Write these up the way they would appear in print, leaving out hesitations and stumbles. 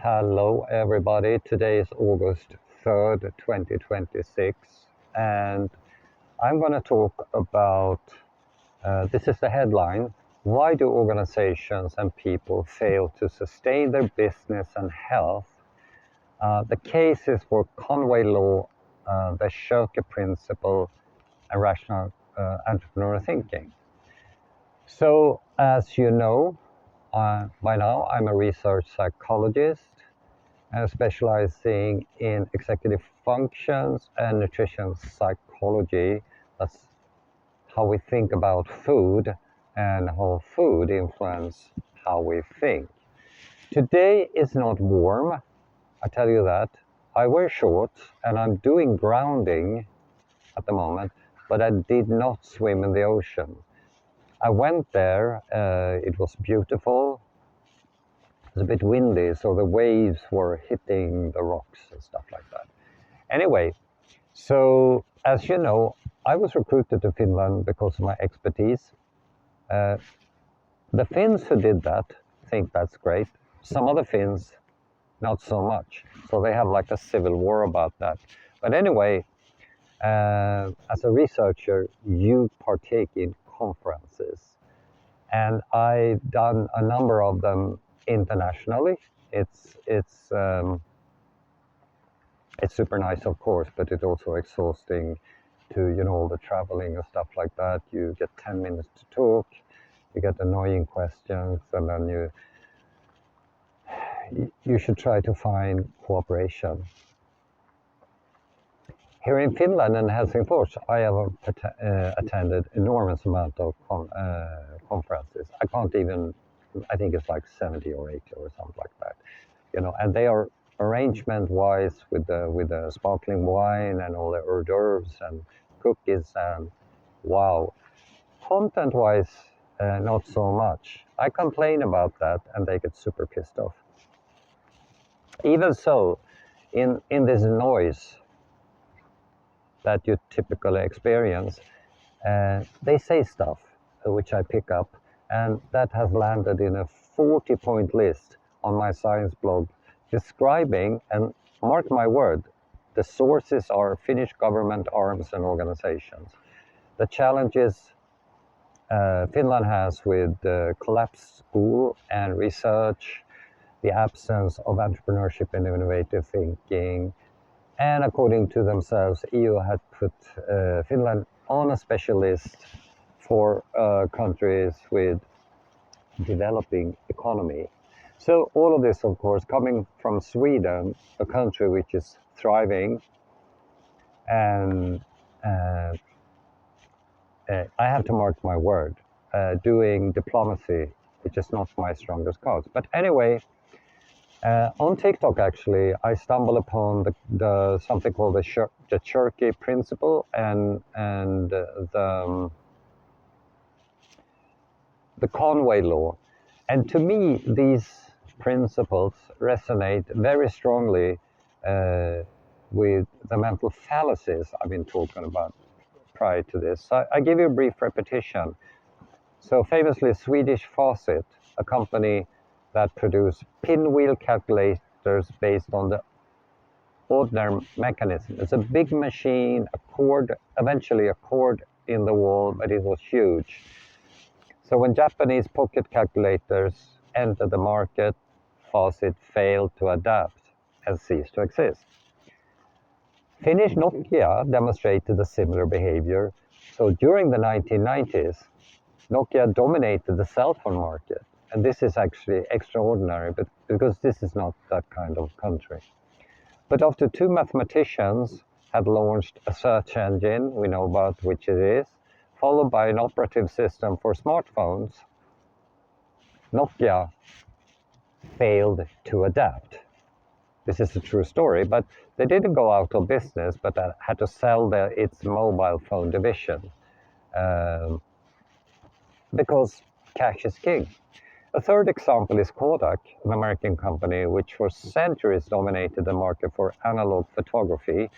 Hello, everybody. Today is August 3rd, 2026, and I'm going to talk about this is the headline: Why do organizations and people fail to sustain their business and health? The case is for Conway law, the Shirky Principle, and Rational Entrepreneurial Thinking. So, as you know, by now, I'm a research psychologist specializing in executive functions and nutrition psychology. That's how we think about food and how food influences how we think. Today is not warm, I tell you that. I wear shorts and I'm doing grounding at the moment, but I did not swim in the ocean. I went there, it was beautiful. It was a bit windy, so the waves were hitting the rocks and stuff like that. Anyway, so as you know, I was recruited to Finland because of my expertise. The Finns who did that think that's great. Some other Finns, not so much. So they have like a civil war about that. But anyway, as a researcher, you partake in conferences. And I've done a number of them internationally. It's super nice, of course, but it's also exhausting to, all the traveling and stuff like that. You get 10 minutes to talk, you get annoying questions, and then you should try to find cooperation. Here in Finland and Helsingfors, I have attended enormous amount of conferences. I think it's like 70 or 80 or something like that. And they are arrangement-wise with the sparkling wine and all the hors d'oeuvres and cookies and wow. Content-wise, not so much. I complain about that and they get super pissed off. Even so, in this noise that you typically experience, they say stuff which I pick up, and that has landed in a 40-point list on my science blog describing, and mark my word, the sources are Finnish government arms and organizations. The challenges Finland has with collapsed school and research, the absence of entrepreneurship and innovative thinking, and according to themselves, EU had put Finland on a special list for countries with developing economy. So all of this, of course, coming from Sweden, a country which is thriving, and I have to mark my word, doing diplomacy, which is not my strongest cause. But anyway, on TikTok, actually, I stumbled upon the something called the Shirky Principle and the Conway law. And to me, these principles resonate very strongly with the mental fallacies I've been talking about prior to this. So I give you a brief repetition. So famously, Swedish Facit, a company that produce pinwheel calculators based on the ordinary mechanism. It's a big machine, eventually a cord in the wall, but it was huge. So when Japanese pocket calculators entered the market, Facit failed to adapt and ceased to exist. Finnish Nokia demonstrated a similar behavior. So during the 1990s, Nokia dominated the cell phone market. And this is actually extraordinary, but because this is not that kind of country. But after two mathematicians had launched a search engine, we know about which it is, followed by an operating system for smartphones, Nokia failed to adapt. This is a true story, but they didn't go out of business, but had to sell its mobile phone division because cash is king. A third example is Kodak, an American company which for centuries dominated the market for analog photography.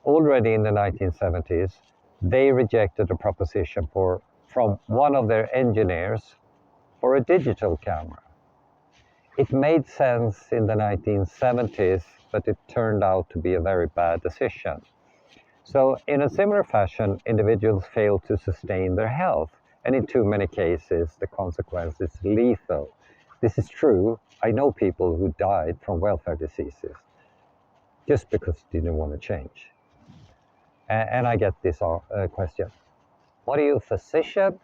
Already in the 1970s, they rejected a proposition from one of their engineers for a digital camera. It made sense in the 1970s, but it turned out to be a very bad decision. So in a similar fashion, individuals fail to sustain their health, and in too many cases, the consequence is lethal. This is true. I know people who died from welfare diseases just because they didn't want to change. And I get this question. What are you, a physician?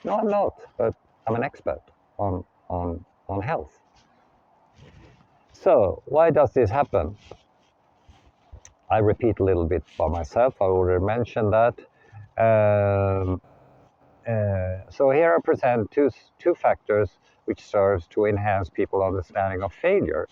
No, I'm not, but I'm an expert on health. So why does this happen? I repeat a little bit by myself. I already mentioned that. So here I present two factors which serves to enhance people's understanding of failure.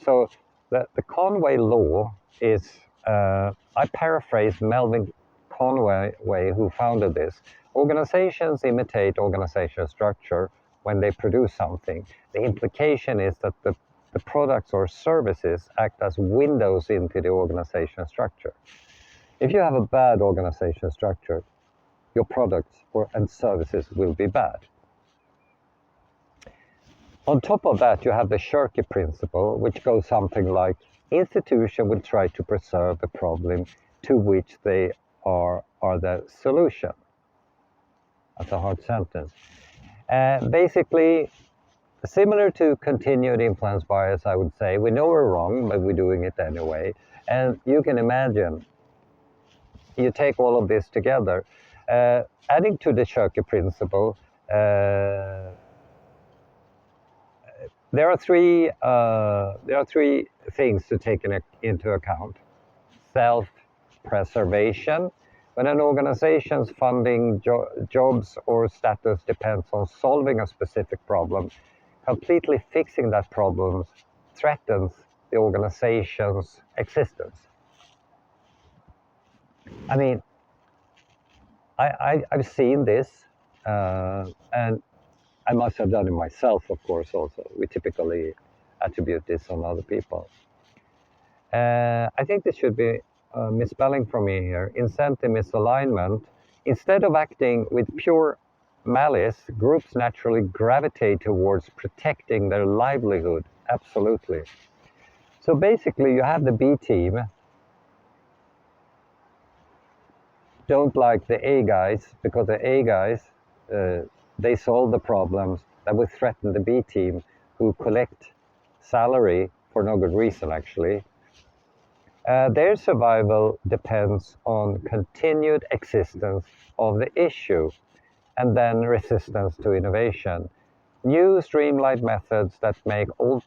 So the Conway law is, I paraphrase Melvin Conway, who founded this. Organizations imitate organizational structure when they produce something. The implication is that the products or services act as windows into the organizational structure. If you have a bad organizational structure, your products and services will be bad. On top of that, you have the Shirky Principle, which goes something like, institution will try to preserve the problem to which they are the solution. That's a hard sentence. Basically, similar to continued influence bias, I would say, we know we're wrong, but we're doing it anyway. And you can imagine, you take all of this together, adding to the Shirky Principle, there are three things to take into account. Self-preservation. When an organization's funding, jobs, or status depends on solving a specific problem, completely fixing that problem threatens the organization's existence. I mean, I've seen this, and I must have done it myself, of course, also. We typically attribute this on other people. I think this should be a misspelling for me here. Incentive misalignment. Instead of acting with pure malice, groups naturally gravitate towards protecting their livelihood. Absolutely. So basically, you have the B team don't like the A guys because the A guys, they solve the problems that would threaten the B team, who collect salary for no good reason, actually. Their survival depends on continued existence of the issue and then resistance to innovation. New streamlined methods that make old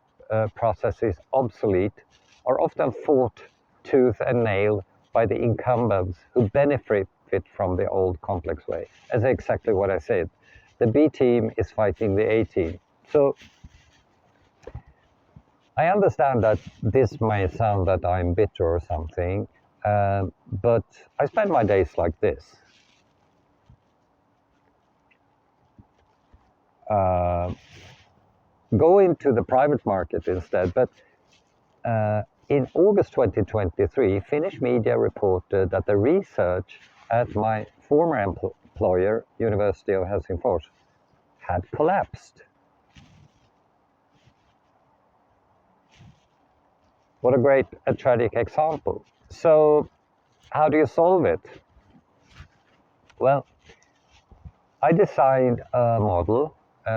processes obsolete are often fought tooth and nail by the incumbents who benefit from the old complex way. That's exactly what I said. The B team is fighting the A team. So I understand that this may sound that I'm bitter or something, but I spend my days like this. Go into the private market instead. But in August 2023, Finnish media reported that the research at my former employer, University of Helsingfors, had collapsed. What a great, tragic example. So how do you solve it? Well, I designed a model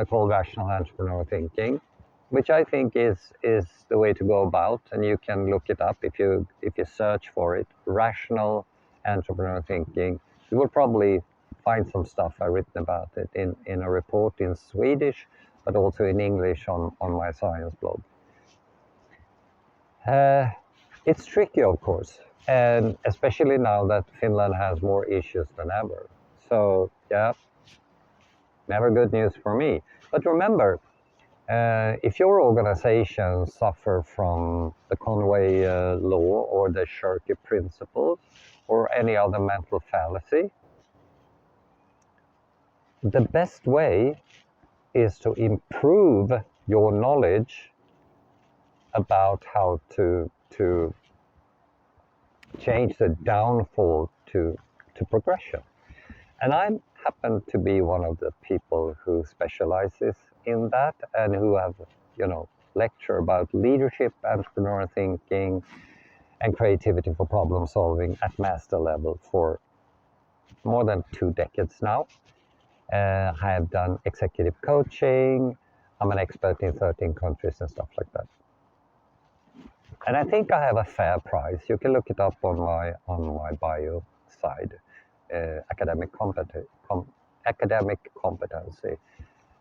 called Rational Entrepreneurial Thinking, which I think is the way to go about, and you can look it up if you search for it, Rational Entrepreneurial Thinking. You will probably find some stuff I've written about it in a report in Swedish, but also in English on my science blog. It's tricky, of course, and especially now that Finland has more issues than ever. So yeah, never good news for me. But remember, if your organization suffer from the Conway law or the Shirky Principle or any other mental fallacy, the best way is to improve your knowledge about how to change the downfall to progression. And I happen to be one of the people who specializes in that and who have, lecture about leadership, entrepreneurial thinking, and creativity for problem solving at master level for more than 2 decades now. I have done executive coaching. I'm an expert in 13 countries and stuff like that. And I think I have a fair price. You can look it up on my bio side, academic competency.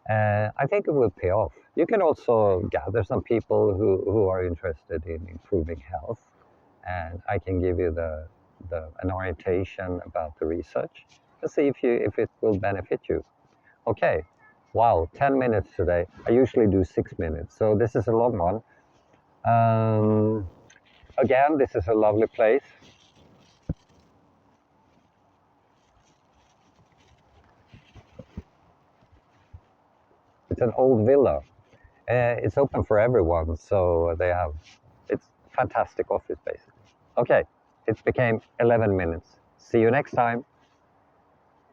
I think it will pay off. You can also gather some people who are interested in improving health, and I can give you an orientation about the research to see if it will benefit you. Okay, wow, 10 minutes today. I usually do 6 minutes, so this is a long one. Again, this is a lovely place. It's an old villa. It's open for everyone, so it's fantastic office basically. Okay, it became 11 minutes. See you next time.